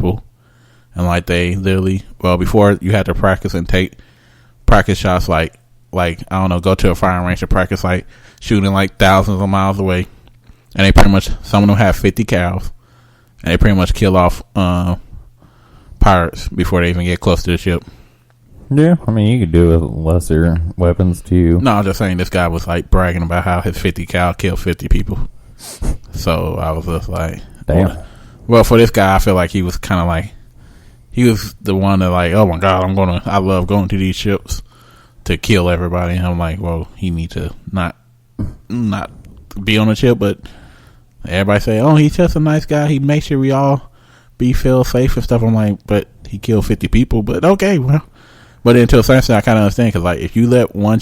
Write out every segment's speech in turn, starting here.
people, and like they literally, well, before you had to practice and take practice shots, like I don't know, go to a firing range to practice like shooting like thousands of miles away, and they pretty much, some of them have 50 cals, and they pretty much kill off pirates before they even get close to the ship. Yeah, I mean, you could do it with lesser weapons too. No, I'm just saying this guy was like bragging about how his 50 cal killed 50 people. So I was just like, damn. Well, for this guy, I feel like he was kind of like, he was the one that like, oh my God, I love going to these ships to kill everybody. And I'm like, well, he need to not be on the ship, but everybody say, oh, he's just a nice guy. He makes sure we all feel safe and stuff. I'm like, but he killed 50 people, but okay, well. But then to a certain extent, I kind of understand, because like if you let one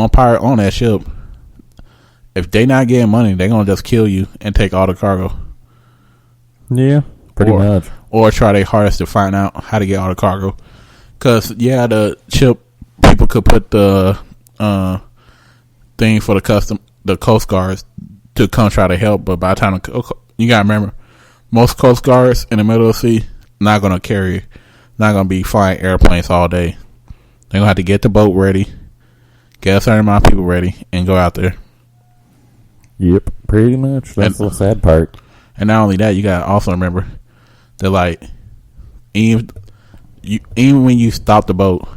pirate on that ship, if they not getting money, they're gonna just kill you and take all the cargo. Yeah, pretty much. Or try their hardest to find out how to get all the cargo. Because the ship people could put the thing for the Coast Guards to come try to help, but by the time you gotta remember, most Coast Guards in the middle of the sea not gonna carry. Not going to be flying airplanes all day. They're going to have to get the boat ready, get a certain amount of people ready, and go out there. Yep, pretty much. That's the sad part. And not only that, you got to also remember that, like, even when you stop the boat,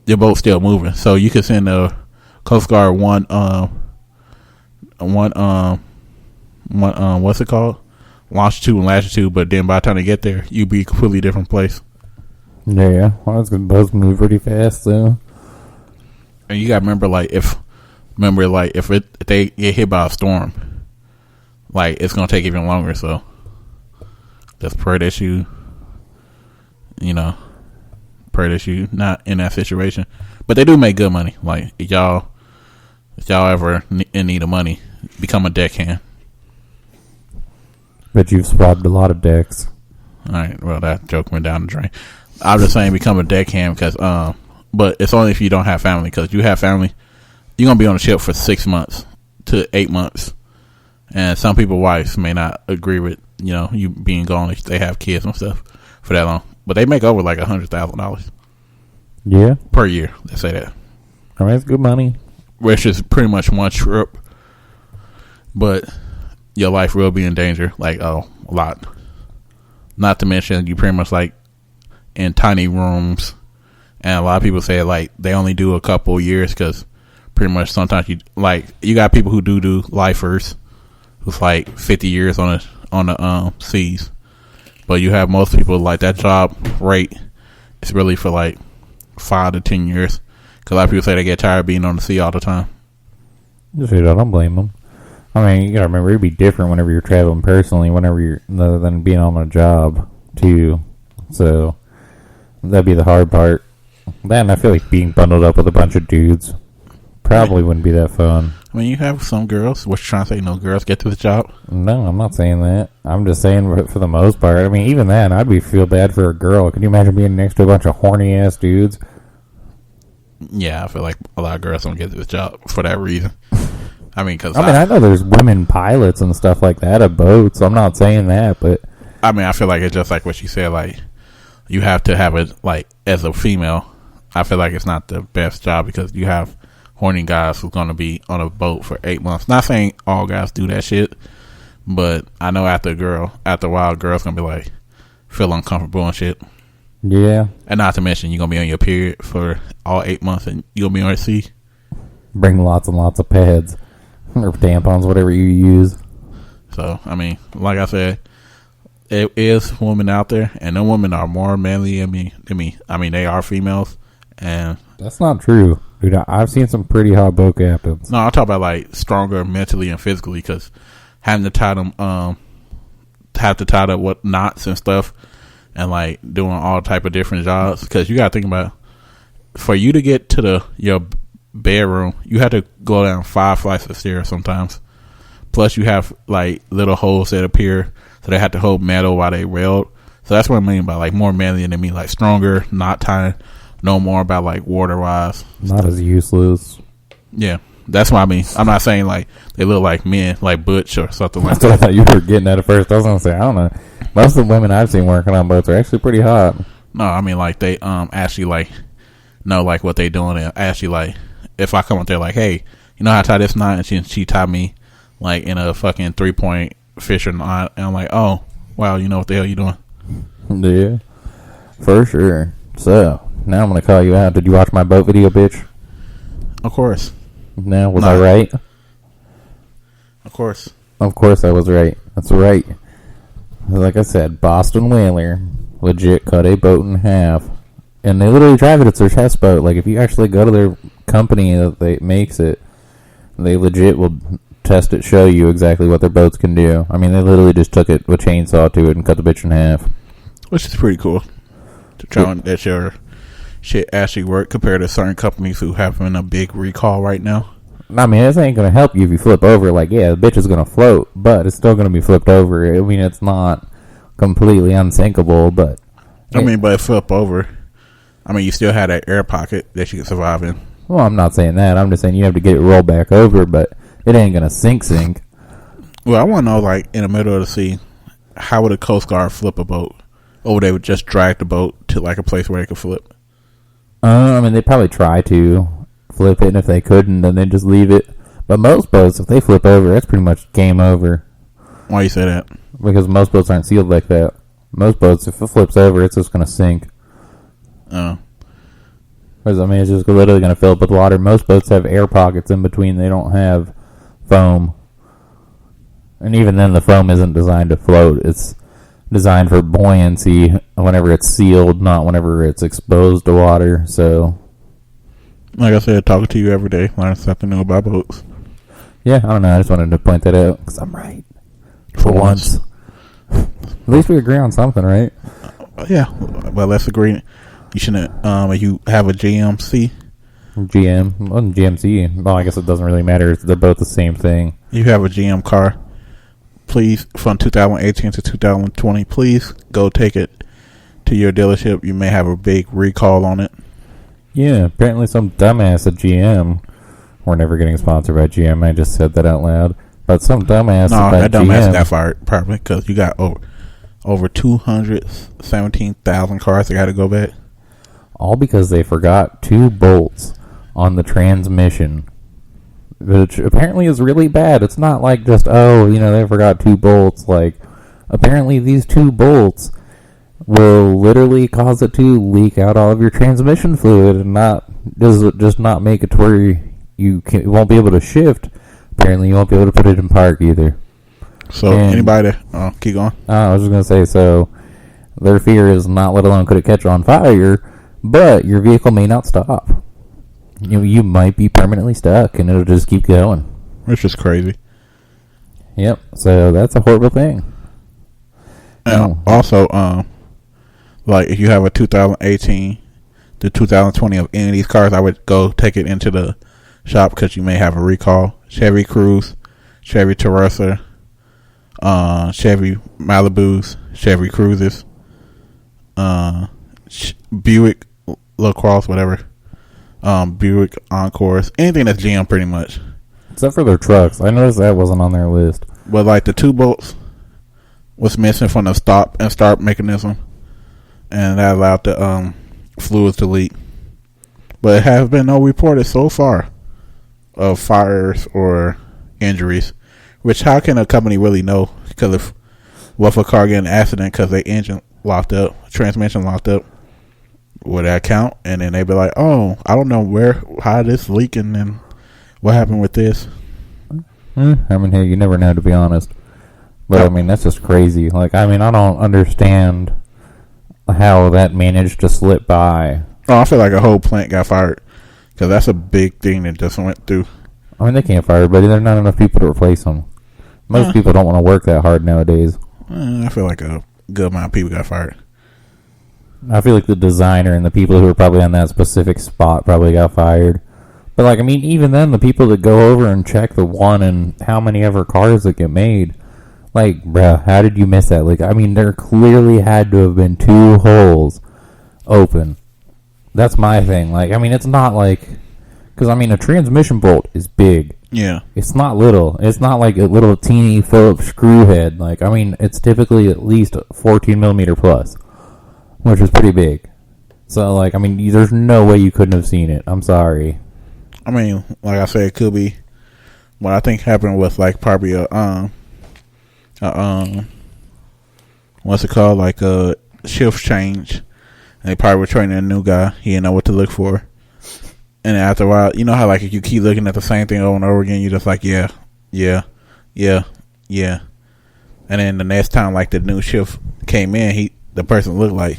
your boat's still moving. So you could send the Coast Guard one what's it called? Longitude and latitude, but then by the time they get there, you'd be a completely different place. Yeah, well, boats move pretty fast, though. And you gotta remember, if they get hit by a storm, like it's gonna take even longer. So just pray that you not in that situation. But they do make good money. Like if y'all ever in need of money, become a deckhand. But you've swabbed a lot of decks. All right, well, that joke went down the drain. I'm just saying become a deckhand because, but it's only if you don't have family. Because you have family, you're going to be on the ship for 6 months to 8 months. And some people's wives may not agree with, you being gone if they have kids and stuff for that long. But they make over like $100,000. Yeah. Per year, let's say that. I mean, it's good money. Which is pretty much one trip. But your life will be in danger, a lot. Not to mention, you pretty much in tiny rooms, and a lot of people say they only do a couple of years because pretty much sometimes you got people who do lifers who's 50 years on the seas, but you have most people that job rate is really for 5 to 10 years because a lot of people say they get tired of being on the sea all the time. I don't blame them. I mean, you gotta remember, it'd be different whenever you're traveling personally, than being on a job, too. So, that'd be the hard part. Then I feel like being bundled up with a bunch of dudes probably wouldn't be that fun. I mean, you have some girls. What you trying to say? No girls get to the job? No, I'm not saying that. I'm just saying for the most part. I mean, even then, I'd feel bad for a girl. Can you imagine being next to a bunch of horny-ass dudes? Yeah, I feel like a lot of girls don't get to the job for that reason. I mean, I know there's women pilots and stuff like that of boats. I'm not saying that, but I mean, I feel like it's just like what you said. You have to have it as a female. I feel like it's not the best job because you have horny guys who's going to be on a boat for 8 months. Not saying all guys do that shit, but I know after a while, girls gonna be feel uncomfortable and shit. Yeah, and not to mention you're gonna be on your period for all 8 months and you're gonna be on the sea. Bring lots and lots of pads. Or tampons, whatever you use. So, I mean, like I said, it is women out there, and the women are more manly than me. I mean, they are females, and that's not true, dude. I've seen some pretty hot boat captains. No, I talk about stronger mentally and physically, because having to tie them, with knots and stuff, and doing all type of different jobs. Because you got to think about, for you to get to your bedroom, you had to go down 5 flights of stairs sometimes. Plus, you have little holes that appear, so they have to hold metal while they railed. So that's what I mean by more manly than me, stronger, not tying, know more about water wise. Not as useless. Yeah, that's what I mean. I'm not saying they look like men, like Butch or something like that. I thought you were getting at it first. I was gonna say, I don't know. Most of the women I've seen working on boats are actually pretty hot. No, I mean like they actually like know like what they doing, and actually like if I come up there like, hey, you know how to tie this knot, and she tied me like in a fucking 3-point fisher knot, and I'm like, oh wow, you know what the hell you doing? Yeah, for sure. So now I'm gonna call you out. Did you watch my boat video, bitch? Of course. No, was I right? Of course. Of course I was right. That's right. Like I said, Boston Whaler legit cut a boat in half. And they literally drive it. It's their test boat. Like, if you actually go to their company that makes it, they legit will test it, show you exactly what their boats can do. I mean, they literally just took it with a chainsaw to it and cut the bitch in half. Which is pretty cool. To try that your shit actually work compared to certain companies who having a big recall right now. I mean, this ain't going to help you if you flip over. Like, yeah, the bitch is going to float, but it's still going to be flipped over. I mean, it's not completely unsinkable, but... I mean, but flip over. I mean, you still had that air pocket that you could survive in. Well, I'm not saying that. I'm just saying you have to get it rolled back over, but it ain't going to sink. Well, I want to know, like, in the middle of the sea, how would a Coast Guard flip a boat? Or would they would just drag the boat to, like, a place where they could flip? I mean, they'd probably try to flip it, and if they couldn't, then they'd just leave it. But most boats, if they flip over, that's pretty much game over. Why you say that? Because most boats aren't sealed like that. Most boats, if it flips over, it's just going to sink. Oh. Because, I mean, it's just literally going to fill up with water. Most boats have air pockets in between. They don't have foam. And even then, the foam isn't designed to float. It's designed for buoyancy whenever it's sealed, not whenever it's exposed to water. So, like I said, talking to you every day, learn something new about boats. Yeah, I don't know. I just wanted to point that out because I'm right. For once. At least we agree on something, right? Yeah. Well, let's agree. You shouldn't, you have a GMC. GMC. Well, I guess it doesn't really matter. They're both the same thing. You have a GM car. Please, from 2018 to 2020, please go take it to your dealership. You may have a big recall on it. Yeah, apparently some dumbass at GM. We're never getting sponsored by GM. I just said that out loud. But some dumbass that dumbass got fired probably because you got over 217,000 cars that got to go back. All because they forgot 2 bolts on the transmission, which apparently is really bad. It's not like just, they forgot 2 bolts. Like, apparently these 2 bolts will literally cause it to leak out all of your transmission fluid and not make it to where you won't be able to shift. Apparently you won't be able to put it in park either. So anybody, keep going. I was just going to say, so their fear is not let alone could it catch on fire, but your vehicle may not stop. You might be permanently stuck and it'll just keep going. Which is crazy. Yep. So that's a horrible thing. Also, like if you have a 2018 to 2020 of any of these cars, I would go take it into the shop because you may have a recall. Chevy Cruze, Chevy Teresa, Chevy Malibus, Chevy Cruises, Buick LaCrosse, whatever, Buick Encores, anything that's GM pretty much. Except for their trucks. I noticed that wasn't on their list. But like the 2 bolts was missing from the stop and start mechanism, and that allowed the fluids to leak. But it has been no reported so far of fires or injuries. Which, how can a company really know? Because what if a car get in an accident because their engine locked up, transmission locked up? Would that count? And then they'd be like, oh, I don't know how this leaking and what happened with this. I mean, hey, you never know, to be honest. But, I mean, that's just crazy. Like, I mean, I don't understand how that managed to slip by. Oh, I feel like a whole plant got fired. Because that's a big thing that just went through. I mean, they can't fire everybody. There are not enough people to replace them. Most people don't want to work that hard nowadays. I feel like a good amount of people got fired. I feel like the designer and the people who were probably on that specific spot probably got fired. But, like, I mean, even then, the people that go over and check the one and how many ever cars that get made, like, bruh, how did you miss that? Like, I mean, there clearly had to have been 2 holes open. That's my thing. Like, I mean, it's not like Because, I mean, a transmission bolt is big. Yeah. It's not little. It's not like a little teeny Phillips screw head. Like, I mean, it's typically at least 14 millimeter plus, which is pretty big. So, like, I mean, there's no way you couldn't have seen it. I'm sorry. I mean, like I said, it could be what I think happened with, like, probably what's it called? Like a shift change. And they probably were training a new guy. He didn't know what to look for. And after a while, you know how, like, if you keep looking at the same thing over and over again, you're just like, yeah. And then the next time, like, the new shift came in, the person looked like,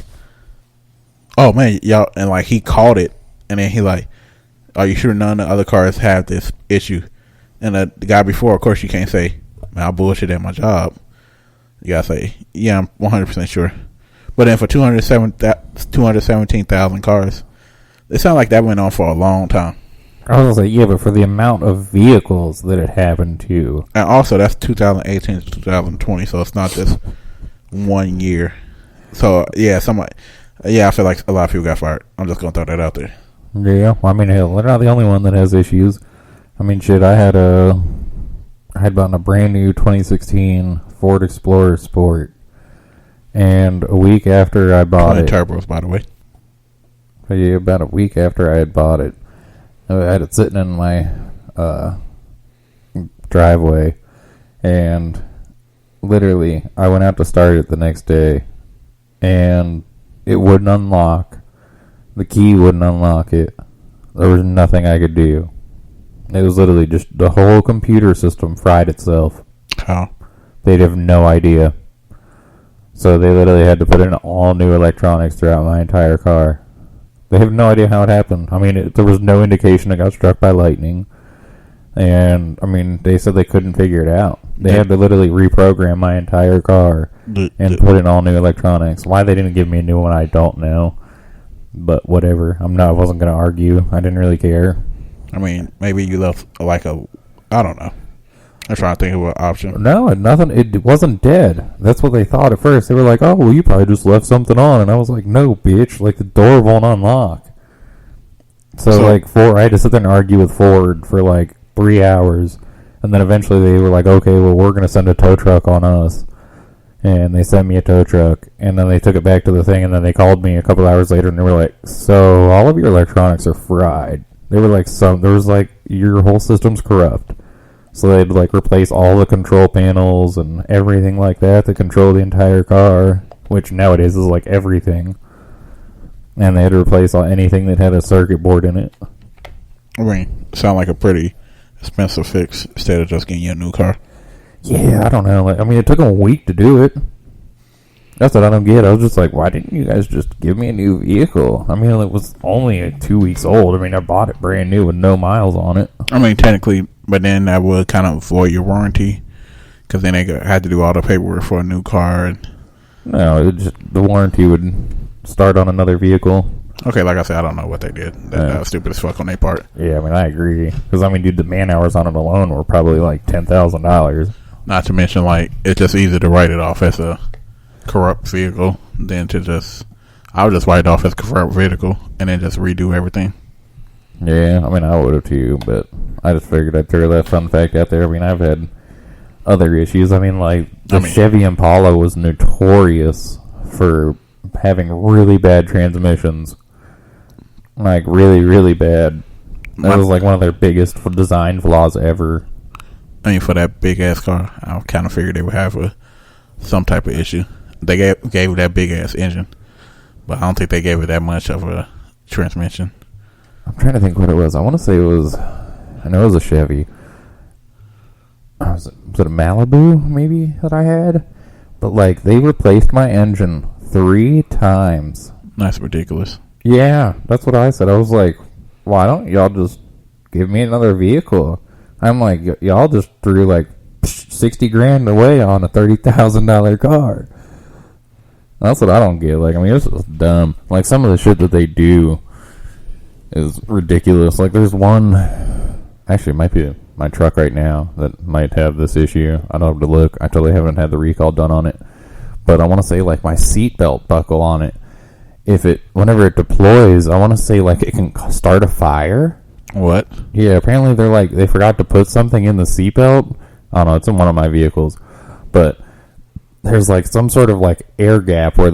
oh, man, y'all, and, like, he called it. And then he, like, are you sure none of the other cars have this issue? And the guy before, of course, you can't say, man, I bullshit at my job. You gotta say, yeah, I'm 100% sure. But then for 217,000 cars, it sounded like that went on for a long time. I was gonna say, yeah, but for the amount of vehicles that it happened to. And also, that's 2018 to 2020, so it's not just 1 year. So, yeah, I feel like a lot of people got fired. I'm just gonna throw that out there. Yeah, well, I mean, hell, they're not the only one that has issues. I mean, shit, I had bought a brand new 2016 Ford Explorer Sport, and a week after I bought it, turbos, by the way. Yeah, about a week after I had bought it, I had it sitting in my driveway, and literally, I went out to start it the next day, and it wouldn't unlock. The key wouldn't unlock it. There was nothing I could do. It was literally just the whole computer system fried itself. How? They'd have no idea. So they literally had to put in all new electronics throughout my entire car. They have no idea how it happened. I mean, there was no indication it got struck by lightning. And, I mean, they said they couldn't figure it out. They had to literally reprogram my entire car and put in all new electronics. Why they didn't give me a new one, I don't know. But whatever. I wasn't going to argue. I didn't really care. I mean, maybe you left I don't know. I'm trying to think of an option. No, nothing. It wasn't dead. That's what they thought at first. They were like, oh, well, you probably just left something on. And I was like, no, bitch. Like, the door won't unlock. So I had to sit there and argue with Ford for, 3 hours. And then eventually they were like, okay, well, we're going to send a tow truck on us. And they sent me a tow truck. And then they took it back to the thing. And then they called me a couple hours later. And they were like, so all of your electronics are fried. They were like, your whole system's corrupt. So they'd replace all the control panels and everything like that to control the entire car, which nowadays is everything. And they had to replace anything that had a circuit board in it. I mean, sound like a pretty expensive fix instead of just getting you a new car. Yeah, I don't know. It took them a week to do it. That's what I don't get. I was just like, why didn't you guys just give me a new vehicle? I mean, it was only 2 weeks old. I mean, I bought it brand new with no miles on it. I mean, technically, but then that would kind of void your warranty because then they had to do all the paperwork for a new car. No, the warranty would start on another vehicle. Okay, like I said, I don't know what they did. That was stupid as fuck on their part. Yeah, I mean, I agree. Because, dude, the man hours on it alone were probably $10,000. Not to mention, it's just easier to write it off as a corrupt vehicle than I would just write it off as a corrupt vehicle and then just redo everything. Yeah, I mean, I would have too, but I just figured I'd throw that fun fact out there. I mean, I've had other issues. Chevy Impala was notorious for having really bad transmissions. Really, really bad. That was one of their biggest design flaws ever. I mean, for that big ass car, I kind of figured they would have some type of issue. They gave it that big ass engine, but I don't think they gave it that much of a transmission. I'm trying to think what it was. I want to say I know it was a Chevy. Was it a Malibu maybe that I had? But they replaced my engine 3 times. That's ridiculous. Yeah, that's what I said. I was like, why don't y'all just give me another vehicle? I'm like, y'all just threw $60,000 away on a $30,000 car. That's what I don't get. This is dumb. Some of the shit that they do is ridiculous. There's one, actually it might be my truck right now that might have this issue. I don't have to look. I totally haven't had the recall done on it. But I want to say my seatbelt buckle on it, whenever it deploys, I want to say it can start a fire. What? Yeah, apparently they forgot to put something in the seatbelt. I don't know, it's in one of my vehicles. But there's like some sort of like air gap where